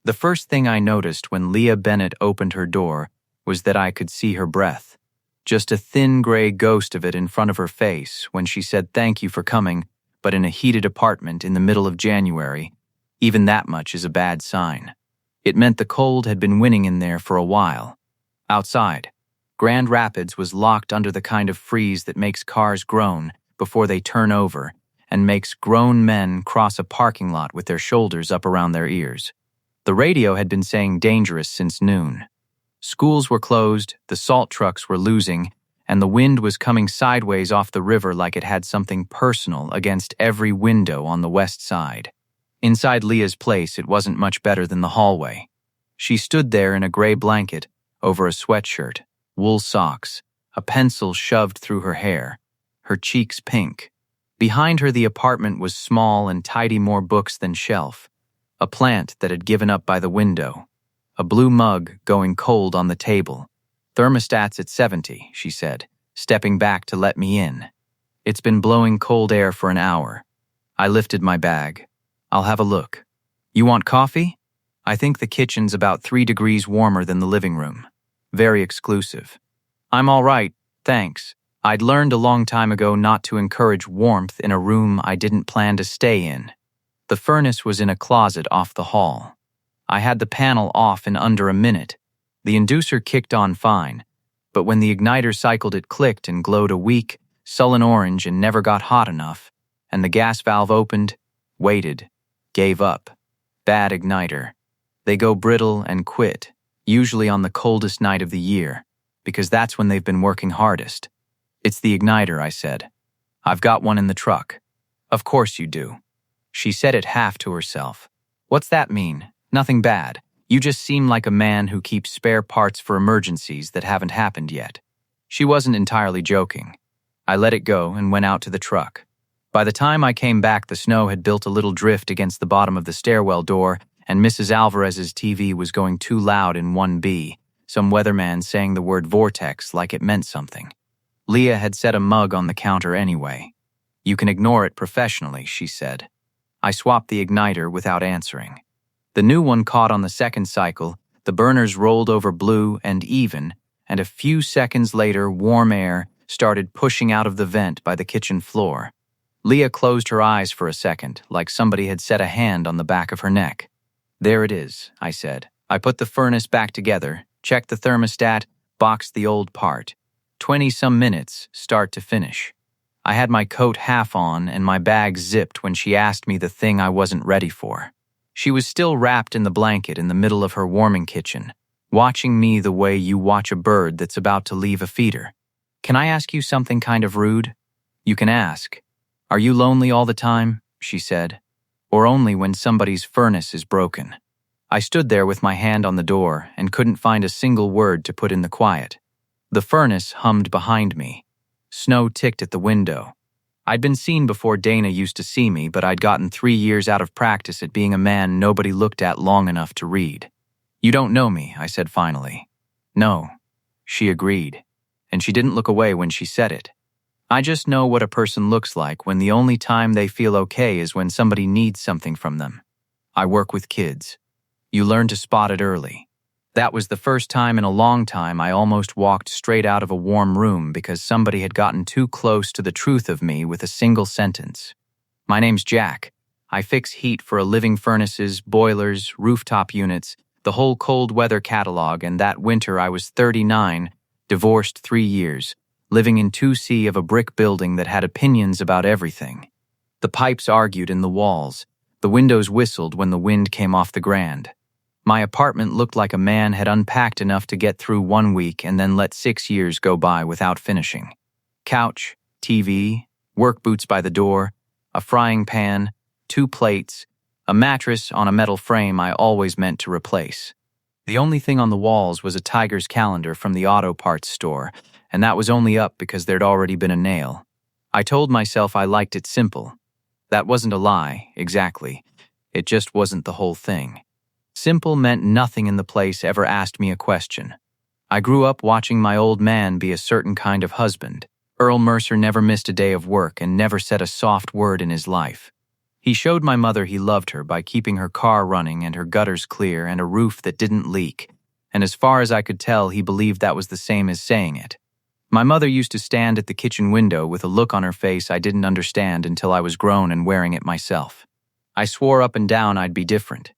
The first thing I noticed when Leah Bennett opened her door was that I could see her breath. Just a thin gray ghost of it in front of her face when she said thank you for coming, but in a heated apartment in the middle of January, even that much is a bad sign. It meant the cold had been winning in there for a while. Outside, Grand Rapids was locked under the kind of freeze that makes cars groan before they turn over and makes grown men cross a parking lot with their shoulders up around their ears. The radio had been saying dangerous since noon. Schools were closed, the salt trucks were losing, and the wind was coming sideways off the river like it had something personal against every window on the west side. Inside Leah's place, it wasn't much better than the hallway. She stood there in a gray blanket, over a sweatshirt, wool socks, a pencil shoved through her hair, her cheeks pink. Behind her, the apartment was small and tidy, more books than shelf, a plant that had given up by the window, a blue mug going cold on the table. Thermostat's at 70, she said, stepping back to let me in. It's been blowing cold air for an hour. I lifted my bag. I'll have a look. You want coffee? I think the kitchen's about 3 degrees warmer than the living room. Very exclusive. I'm all right, thanks. I'd learned a long time ago not to encourage warmth in a room I didn't plan to stay in. The furnace was in a closet off the hall. I had the panel off in under a minute. The inducer kicked on fine, but when the igniter cycled, it clicked and glowed a weak, sullen orange and never got hot enough, and the gas valve opened, waited, gave up. Bad igniter. They go brittle and quit, usually on the coldest night of the year, because that's when they've been working hardest. It's the igniter, I said. I've got one in the truck. Of course you do. She said it half to herself. What's that mean? Nothing bad. You just seem like a man who keeps spare parts for emergencies that haven't happened yet. She wasn't entirely joking. I let it go and went out to the truck. By the time I came back, the snow had built a little drift against the bottom of the stairwell door, and Mrs. Alvarez's TV was going too loud in 1B, some weatherman saying the word vortex like it meant something. Leah had set a mug on the counter anyway. You can ignore it professionally, she said. I swapped the igniter without answering. The new one caught on the second cycle, the burners rolled over blue and even, and a few seconds later warm air started pushing out of the vent by the kitchen floor. Leah closed her eyes for a second, like somebody had set a hand on the back of her neck. There it is, I said. I put the furnace back together, checked the thermostat, boxed the old part. 20-some minutes, start to finish. I had my coat half on and my bag zipped when she asked me the thing I wasn't ready for. She was still wrapped in the blanket in the middle of her warming kitchen, watching me the way you watch a bird that's about to leave a feeder. Can I ask you something kind of rude? You can ask. Are you lonely all the time? She said. Or only when somebody's furnace is broken? I stood there with my hand on the door and couldn't find a single word to put in the quiet. The furnace hummed behind me. Snow ticked at the window. I'd been seen before Dana used to see me, but I'd gotten 3 years out of practice at being a man nobody looked at long enough to read. You don't know me, I said finally. No, she agreed, and she didn't look away when she said it. I just know what a person looks like when the only time they feel okay is when somebody needs something from them. I work with kids. You learn to spot it early. That was the first time in a long time I almost walked straight out of a warm room because somebody had gotten too close to the truth of me with a single sentence. My name's Jack. I fix heat for living furnaces, boilers, rooftop units, the whole cold weather catalog, and that winter I was 39, divorced 3 years, living in 2C of a brick building that had opinions about everything. The pipes argued in the walls. The windows whistled when the wind came off the grand. My apartment looked like a man had unpacked enough to get through 1 week and then let 6 years go by without finishing. Couch, TV, work boots by the door, a frying pan, 2 plates, a mattress on a metal frame I always meant to replace. The only thing on the walls was a tiger's calendar from the auto parts store, and that was only up because there'd already been a nail. I told myself I liked it simple. That wasn't a lie, exactly. It just wasn't the whole thing. Simple meant nothing in the place ever asked me a question. I grew up watching my old man be a certain kind of husband. Earl Mercer never missed a day of work and never said a soft word in his life. He showed my mother he loved her by keeping her car running and her gutters clear and a roof that didn't leak, and as far as I could tell, he believed that was the same as saying it. My mother used to stand at the kitchen window with a look on her face I didn't understand until I was grown and wearing it myself. I swore up and down I'd be different.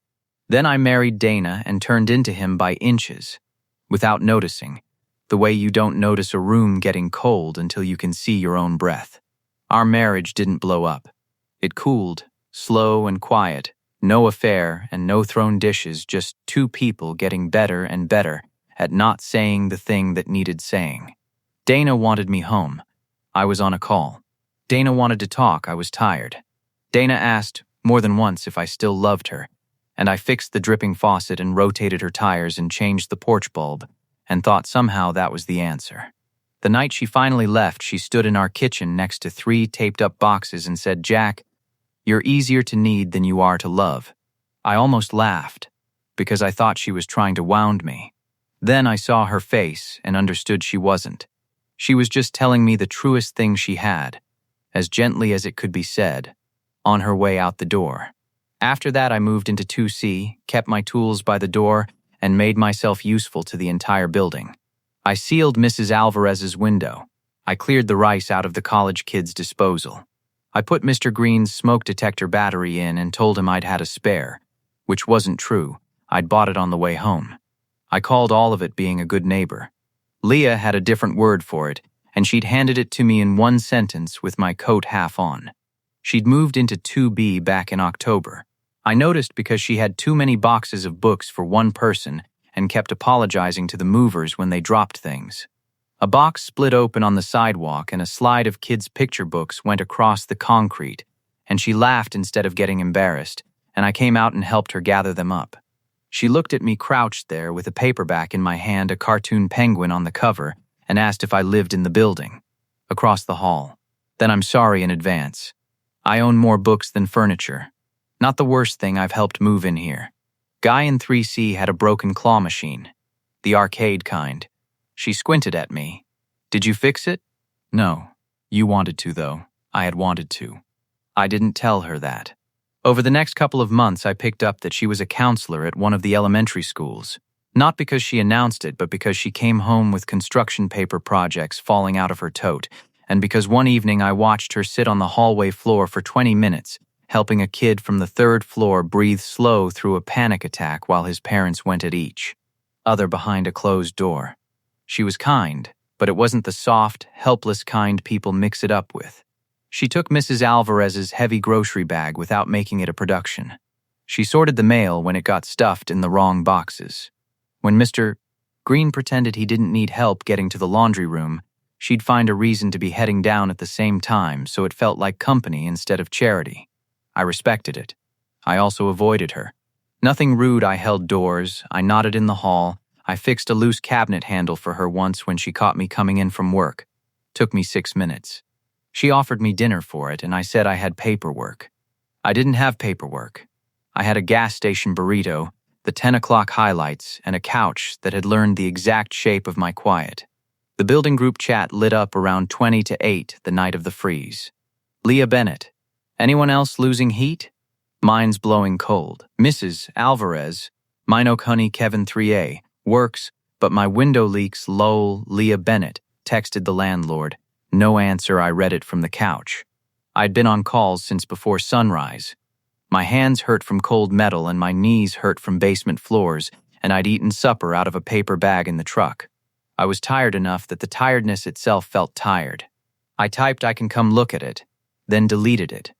Then I married Dana and turned into him by inches, without noticing, the way you don't notice a room getting cold until you can see your own breath. Our marriage didn't blow up. It cooled, slow and quiet, no affair and no thrown dishes, just two people getting better and better at not saying the thing that needed saying. Dana wanted me home. I was on a call. Dana wanted to talk. I was tired. Dana asked more than once if I still loved her, and I fixed the dripping faucet and rotated her tires and changed the porch bulb, and thought somehow that was the answer. The night she finally left, she stood in our kitchen next to 3 taped-up boxes and said, "Jack, you're easier to need than you are to love." I almost laughed, because I thought she was trying to wound me. Then I saw her face and understood she wasn't. She was just telling me the truest thing she had, as gently as it could be said, on her way out the door. After that, I moved into 2C, kept my tools by the door, and made myself useful to the entire building. I sealed Mrs. Alvarez's window. I cleared the rice out of the college kids' disposal. I put Mr. Green's smoke detector battery in and told him I'd had a spare, which wasn't true. I'd bought it on the way home. I called all of it being a good neighbor. Leah had a different word for it, and she'd handed it to me in one sentence with my coat half on. She'd moved into 2B back in October. I noticed because she had too many boxes of books for one person and kept apologizing to the movers when they dropped things. A box split open on the sidewalk and a slide of kids' picture books went across the concrete, and she laughed instead of getting embarrassed, and I came out and helped her gather them up. She looked at me crouched there with a paperback in my hand, a cartoon penguin on the cover, and asked if I lived in the building, across the hall. Then I'm sorry in advance. I own more books than furniture. Not the worst thing I've helped move in here. Guy in 3C had a broken claw machine, the arcade kind. She squinted at me. "Did you fix it?" "No. You wanted to, though." I had wanted to. I didn't tell her that. Over the next couple of months, I picked up that she was a counselor at one of the elementary schools. Not because she announced it, but because she came home with construction paper projects falling out of her tote, and because one evening I watched her sit on the hallway floor for 20 minutes, helping a kid from the 3rd floor breathe slow through a panic attack while his parents went at each other behind a closed door. She was kind, but it wasn't the soft, helpless kind people mix it up with. She took Mrs. Alvarez's heavy grocery bag without making it a production. She sorted the mail when it got stuffed in the wrong boxes. When Mr. Green pretended he didn't need help getting to the laundry room, she'd find a reason to be heading down at the same time, so it felt like company instead of charity. I respected it. I also avoided her. Nothing rude. I held doors, I nodded in the hall, I fixed a loose cabinet handle for her once when she caught me coming in from work. Took me 6 minutes. She offered me dinner for it, and I said I had paperwork. I didn't have paperwork. I had a gas station burrito, the 10 o'clock highlights, and a couch that had learned the exact shape of my quiet. The building group chat lit up around 20 to 8 the night of the freeze. Leah Bennett. Anyone else losing heat? Mine's blowing cold. Mrs. Alvarez. Mine Oak Honey Kevin 3A. Works, but my window leaks. Lol. Leah Bennett. Texted the landlord. No answer. I read it from the couch. I'd been on calls since before sunrise. My hands hurt from cold metal and my knees hurt from basement floors, and I'd eaten supper out of a paper bag in the truck. I was tired enough that the tiredness itself felt tired. I typed, "I can come look at it," then deleted it.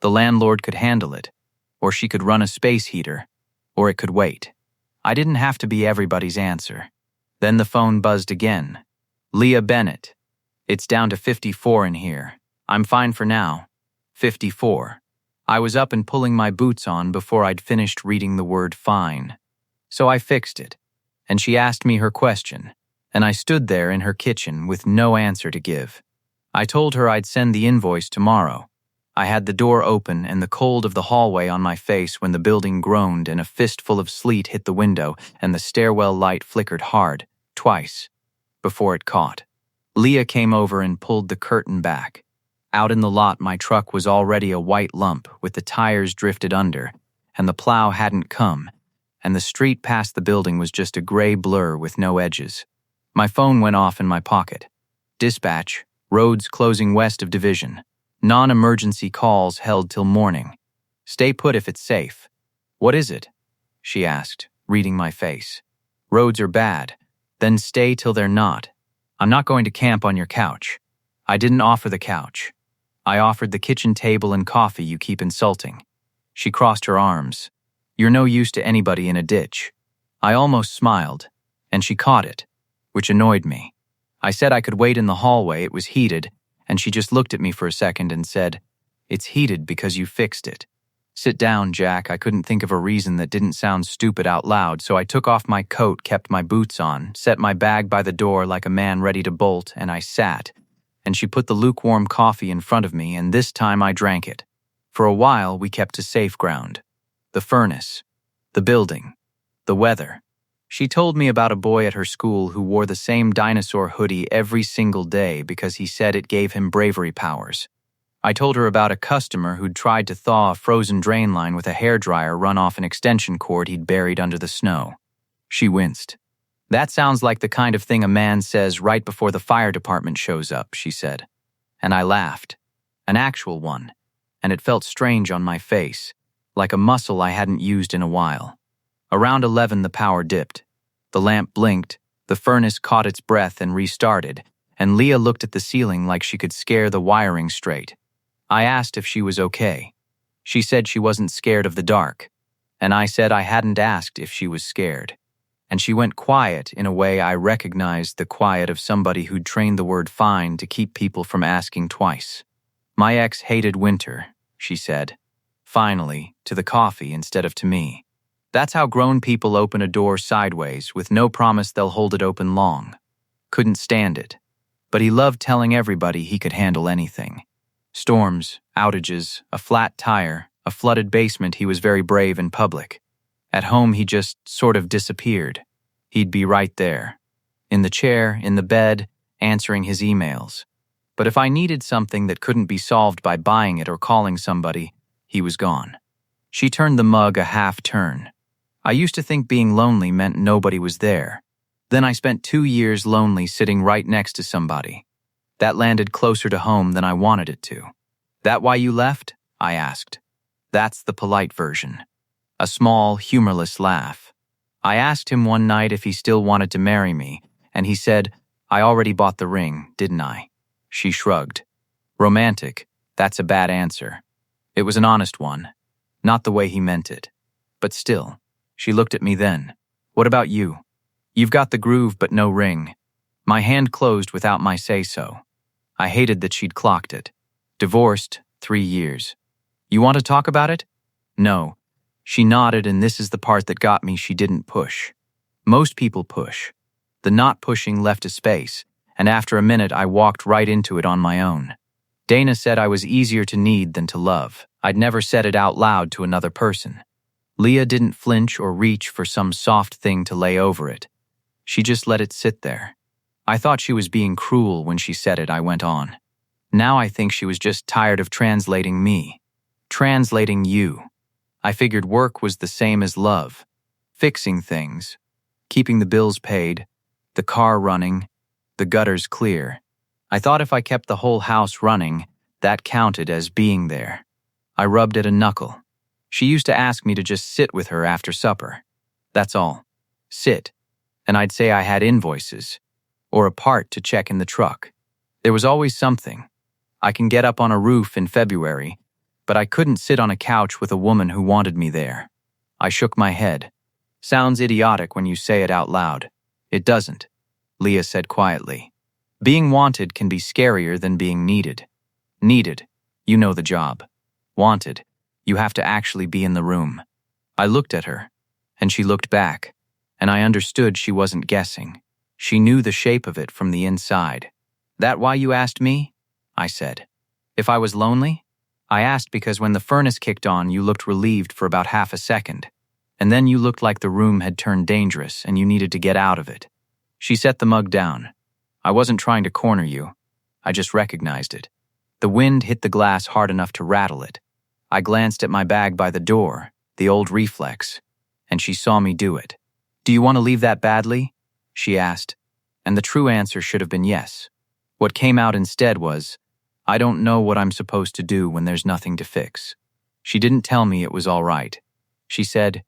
The landlord could handle it, or she could run a space heater, or it could wait. I didn't have to be everybody's answer. Then the phone buzzed again. Leah Bennett. It's down to 54 in here. I'm fine for now. 54. I was up and pulling my boots on before I'd finished reading the word fine. So I fixed it, and she asked me her question, and I stood there in her kitchen with no answer to give. I told her I'd send the invoice tomorrow. I had the door open and the cold of the hallway on my face when the building groaned and a fistful of sleet hit the window and the stairwell light flickered hard, twice, before it caught. Leah came over and pulled the curtain back. Out in the lot, my truck was already a white lump with the tires drifted under, and the plow hadn't come, and the street past the building was just a gray blur with no edges. My phone went off in my pocket. Dispatch, roads closing west of Division. Non-emergency calls held till morning. Stay put if it's safe. What is it? She asked, reading my face. Roads are bad. Then stay till they're not. I'm not going to camp on your couch. I didn't offer the couch. I offered the kitchen table and coffee you keep insulting. She crossed her arms. You're no use to anybody in a ditch. I almost smiled, and she caught it, which annoyed me. I said I could wait in the hallway, it was heated, and she just looked at me for a second and said, It's heated because you fixed it. Sit down, Jack. I couldn't think of a reason that didn't sound stupid out loud, so I took off my coat, kept my boots on, set my bag by the door like a man ready to bolt, and I sat. And she put the lukewarm coffee in front of me, and this time I drank it. For a while, we kept to safe ground. The furnace, the building, the weather. She told me about a boy at her school who wore the same dinosaur hoodie every single day because he said it gave him bravery powers. I told her about a customer who'd tried to thaw a frozen drain line with a hairdryer run off an extension cord he'd buried under the snow. She winced. That sounds like the kind of thing a man says right before the fire department shows up, she said. And I laughed. An actual one. And it felt strange on my face, like a muscle I hadn't used in a while. Around 11, the power dipped. The lamp blinked, the furnace caught its breath and restarted, and Leah looked at the ceiling like she could scare the wiring straight. I asked if she was okay. She said she wasn't scared of the dark, and I said I hadn't asked if she was scared. And she went quiet in a way I recognized the quiet of somebody who'd trained the word fine to keep people from asking twice. My ex hated winter, she said. Finally, to the coffee instead of to me. That's how grown people open a door sideways with no promise they'll hold it open long. Couldn't stand it. But he loved telling everybody he could handle anything. Storms, outages, a flat tire, a flooded basement. He was very brave in public. At home he just sort of disappeared. He'd be right there. In the chair, in the bed, answering his emails. But if I needed something that couldn't be solved by buying it or calling somebody, he was gone. She turned the mug a half turn. I used to think being lonely meant nobody was there. Then I spent 2 years lonely sitting right next to somebody. That landed closer to home than I wanted it to. That why you left? I asked. That's the polite version. A small, humorless laugh. I asked him one night if he still wanted to marry me, and he said, I already bought the ring, didn't I? She shrugged. Romantic, that's a bad answer. It was an honest one. Not the way he meant it. But still, she looked at me then. What about you? You've got the groove but no ring. My hand closed without my say-so. I hated that she'd clocked it. Divorced, 3 years. You want to talk about it? No. She nodded, and this is the part that got me. She didn't push. Most people push. The not pushing left a space, and after a minute I walked right into it on my own. Dana said I was easier to need than to love. I'd never said it out loud to another person. Leah didn't flinch or reach for some soft thing to lay over it. She just let it sit there. I thought she was being cruel when she said it. I went on. Now I think she was just tired of translating me. Translating you. I figured work was the same as love. Fixing things. Keeping the bills paid. The car running. The gutters clear. I thought if I kept the whole house running, that counted as being there. I rubbed at a knuckle. She used to ask me to just sit with her after supper. That's all. Sit. And I'd say I had invoices. Or a part to check in the truck. There was always something. I can get up on a roof in February, but I couldn't sit on a couch with a woman who wanted me there. I shook my head. Sounds idiotic when you say it out loud. It doesn't, Leah said quietly. Being wanted can be scarier than being needed. Needed, you know the job. Wanted, you have to actually be in the room. I looked at her, and she looked back, and I understood she wasn't guessing. She knew the shape of it from the inside. That why you asked me? I said. If I was lonely? I asked because when the furnace kicked on, you looked relieved for about half a second. And then you looked like the room had turned dangerous and you needed to get out of it. She set the mug down. I wasn't trying to corner you. I just recognized it. The wind hit the glass hard enough to rattle it. I glanced at my bag by the door, the old reflex, and she saw me do it. "Do you want to leave that badly?" she asked, and the true answer should have been yes. What came out instead was, "I don't know what I'm supposed to do when there's nothing to fix." She didn't tell me it was all right. She said,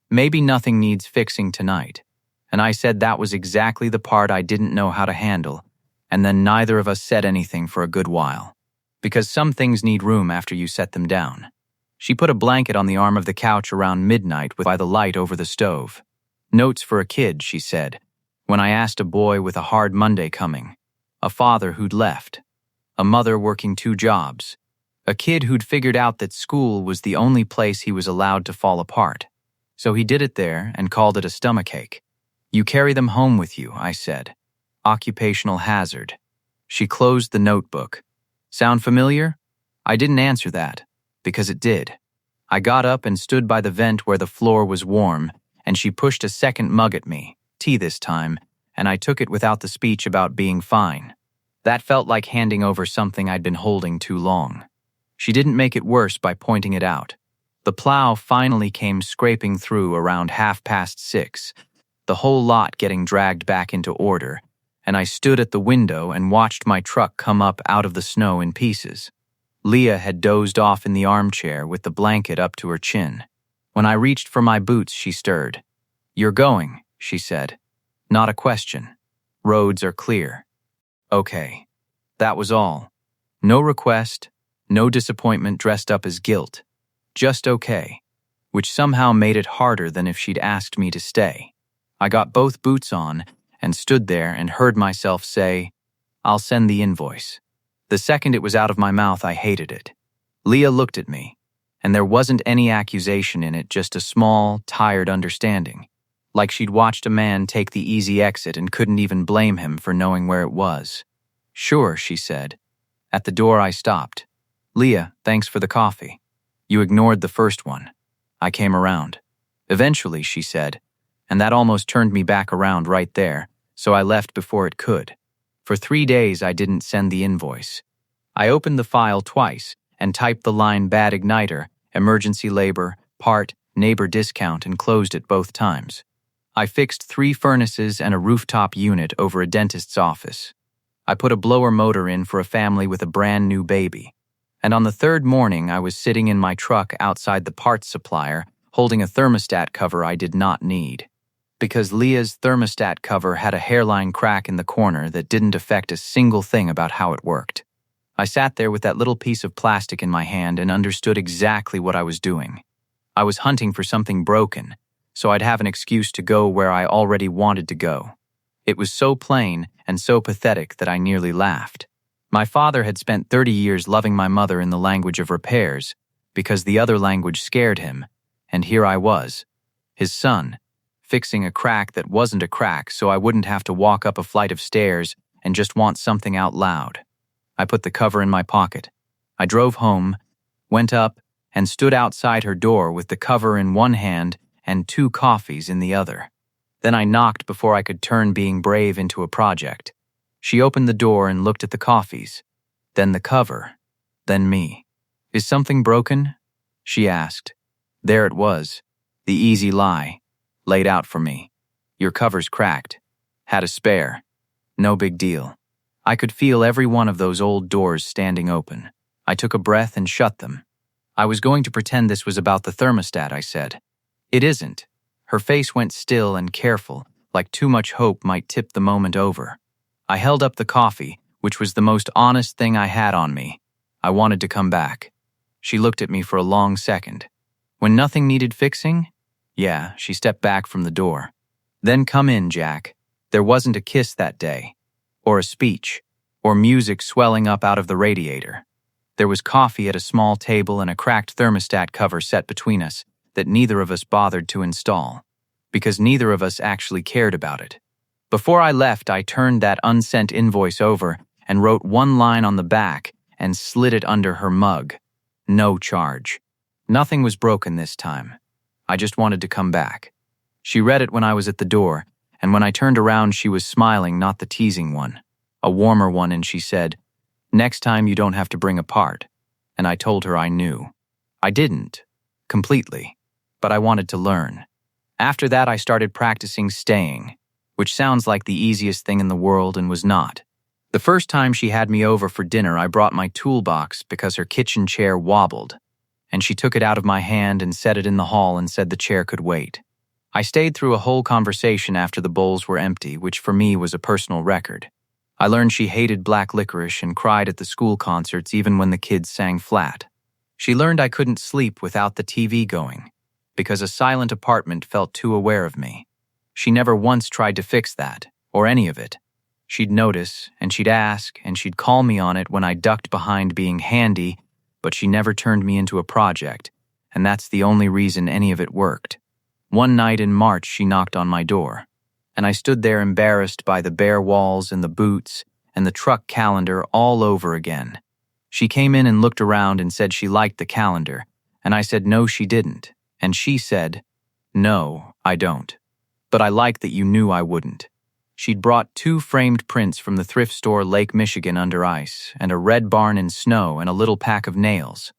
"Maybe nothing needs fixing tonight." And I said that was exactly the part I didn't know how to handle, and then neither of us said anything for a good while. Because some things need room after you set them down. She put a blanket on the arm of the couch around midnight by the light over the stove. "Notes for a kid," she said, when I asked a boy with a hard Monday coming, a father who'd left, a mother working 2 jobs, a kid who'd figured out that school was the only place he was allowed to fall apart. So he did it there and called it a stomachache. "You carry them home with you," I said. "Occupational hazard." She closed the notebook. "Sound familiar?" I didn't answer that, because it did. I got up and stood by the vent where the floor was warm, and she pushed a second mug at me, tea this time, and I took it without the speech about being fine. That felt like handing over something I'd been holding too long. She didn't make it worse by pointing it out. The plow finally came scraping through around 6:30, the whole lot getting dragged back into order, and I stood at the window and watched my truck come up out of the snow in pieces. Leah had dozed off in the armchair with the blanket up to her chin. When I reached for my boots, she stirred. "You're going," she said. "Not a question. Roads are clear." Okay. That was all. No request, no disappointment dressed up as guilt. Just okay, which somehow made it harder than if she'd asked me to stay. I got both boots on and stood there and heard myself say, "I'll send the invoice." The second it was out of my mouth, I hated it. Leah looked at me, and there wasn't any accusation in it, just a small, tired understanding, like she'd watched a man take the easy exit and couldn't even blame him for knowing where it was. "Sure," she said. At the door, I stopped. "Leah, thanks for the coffee. You ignored the first one." I came around. "Eventually," she said, and that almost turned me back around right there, so I left before it could. For 3 days, I didn't send the invoice. I opened the file twice and typed the line "bad igniter," "emergency labor," "part," "neighbor discount," and closed it both times. I fixed 3 furnaces and a rooftop unit over a dentist's office. I put a blower motor in for a family with a brand new baby. And on the 3rd morning, I was sitting in my truck outside the parts supplier, holding a thermostat cover I did not need. Because Leah's thermostat cover had a hairline crack in the corner that didn't affect a single thing about how it worked. I sat there with that little piece of plastic in my hand and understood exactly what I was doing. I was hunting for something broken, so I'd have an excuse to go where I already wanted to go. It was so plain and so pathetic that I nearly laughed. My father had spent 30 years loving my mother in the language of repairs, because the other language scared him, and here I was, his son, fixing a crack that wasn't a crack so I wouldn't have to walk up a flight of stairs and just want something out loud. I put the cover in my pocket. I drove home, went up, and stood outside her door with the cover in one hand and 2 coffees in the other. Then I knocked before I could turn being brave into a project. She opened the door and looked at the coffees, then the cover, then me. "Is something broken?" she asked. There it was, the easy lie, laid out for me. "Your cover's cracked. Had a spare. No big deal." I could feel every one of those old doors standing open. I took a breath and shut them. "I was going to pretend this was about the thermostat," I said. "It isn't." Her face went still and careful, like too much hope might tip the moment over. I held up the coffee, which was the most honest thing I had on me. I wanted to come back. She looked at me for a long second. "When nothing needed fixing?" "Yeah," she stepped back from the door. "Then come in, Jack." There wasn't a kiss that day, or a speech, or music swelling up out of the radiator. There was coffee at a small table and a cracked thermostat cover set between us that neither of us bothered to install, because neither of us actually cared about it. Before I left, I turned that unsent invoice over and wrote one line on the back and slid it under her mug. No charge. Nothing was broken this time. I just wanted to come back. She read it when I was at the door, and when I turned around, she was smiling, not the teasing one, a warmer one, and she said, Next time you don't have to bring a part. And I told her I knew. I didn't. Completely. But I wanted to learn. After that, I started practicing staying, which sounds like the easiest thing in the world and was not. The first time she had me over for dinner, I brought my toolbox because her kitchen chair wobbled, and she took it out of my hand and set it in the hall and said the chair could wait. I stayed through a whole conversation after the bowls were empty, which for me was a personal record. I learned she hated black licorice and cried at the school concerts even when the kids sang flat. She learned I couldn't sleep without the TV going, because a silent apartment felt too aware of me. She never once tried to fix that, or any of it. She'd notice, and she'd ask, and she'd call me on it when I ducked behind being handy, but she never turned me into a project, and that's the only reason any of it worked. One night in March, she knocked on my door, and I stood there embarrassed by the bare walls and the boots and the truck calendar all over again. She came in and looked around and said she liked the calendar, and I said no, she didn't, and she said, "No, I don't. But I like that you knew I wouldn't." She'd brought 2 framed prints from the thrift store Lake Michigan under ice, and a red barn in snow and a little pack of nails.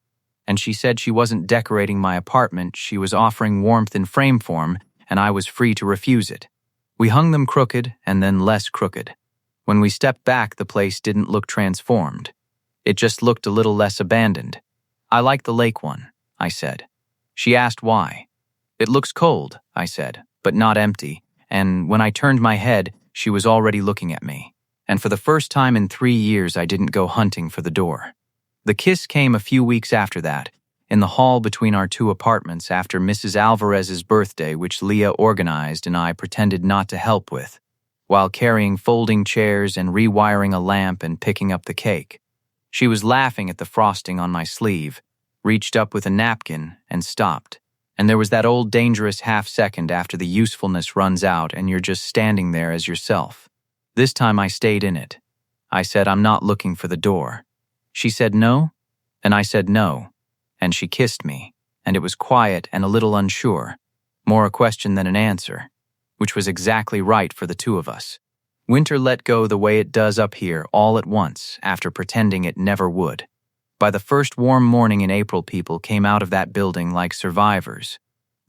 And she said she wasn't decorating my apartment, she was offering warmth in frame form, and I was free to refuse it. We hung them crooked and then less crooked. When we stepped back, the place didn't look transformed. It just looked a little less abandoned. "I like the lake one," I said. She asked why. "It looks cold," I said, "but not empty," and when I turned my head, she was already looking at me. And for the first time in 3 years, I didn't go hunting for the door. The kiss came a few weeks after that, in the hall between our 2 apartments after Mrs. Alvarez's birthday, which Leah organized and I pretended not to help with, while carrying folding chairs and rewiring a lamp and picking up the cake. She was laughing at the frosting on my sleeve, reached up with a napkin, and stopped. And there was that old dangerous half-second after the usefulness runs out and you're just standing there as yourself. This time I stayed in it. I said, "I'm not looking for the door." She said, "No?" And I said, "No." And she kissed me, and it was quiet and a little unsure, more a question than an answer, which was exactly right for the 2 of us. Winter let go the way it does up here all at once after pretending it never would. By the first warm morning in April, people came out of that building like survivors.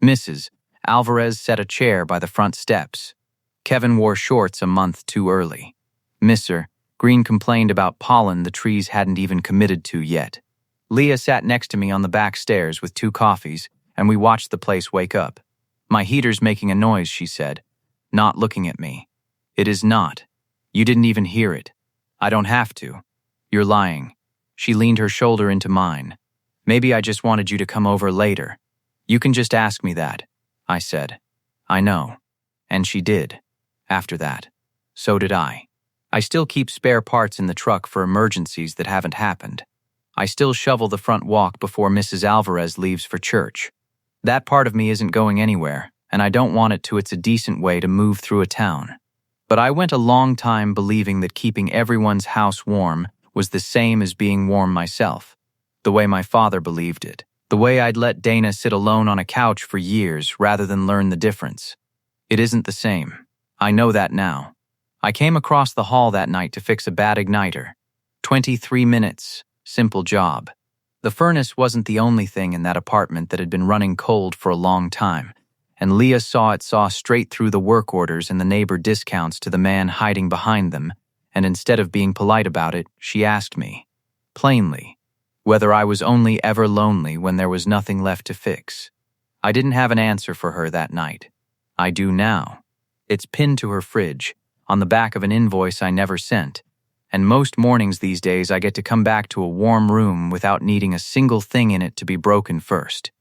Mrs. Alvarez set a chair by the front steps. Kevin wore shorts a month too early. Mr. Green complained about pollen the trees hadn't even committed to yet. Leah sat next to me on the back stairs with 2 coffees, and we watched the place wake up. "My heater's making a noise," she said, not looking at me. "It is not. You didn't even hear it. I don't have to. You're lying." She leaned her shoulder into mine. "Maybe I just wanted you to come over later. You can just ask me that," I said. "I know." And she did. After that. So did I. I still keep spare parts in the truck for emergencies that haven't happened. I still shovel the front walk before Mrs. Alvarez leaves for church. That part of me isn't going anywhere, and I don't want it to. It's a decent way to move through a town. But I went a long time believing that keeping everyone's house warm was the same as being warm myself, the way my father believed it, the way I'd let Dana sit alone on a couch for years rather than learn the difference. It isn't the same. I know that now. I came across the hall that night to fix a bad igniter. 23 minutes, simple job. The furnace wasn't the only thing in that apartment that had been running cold for a long time, and Leah saw straight through the work orders and the neighbor discounts to the man hiding behind them, and instead of being polite about it, she asked me, plainly, whether I was only ever lonely when there was nothing left to fix. I didn't have an answer for her that night. I do now. It's pinned to her fridge, on the back of an invoice I never sent, and most mornings these days I get to come back to a warm room without needing a single thing in it to be broken first.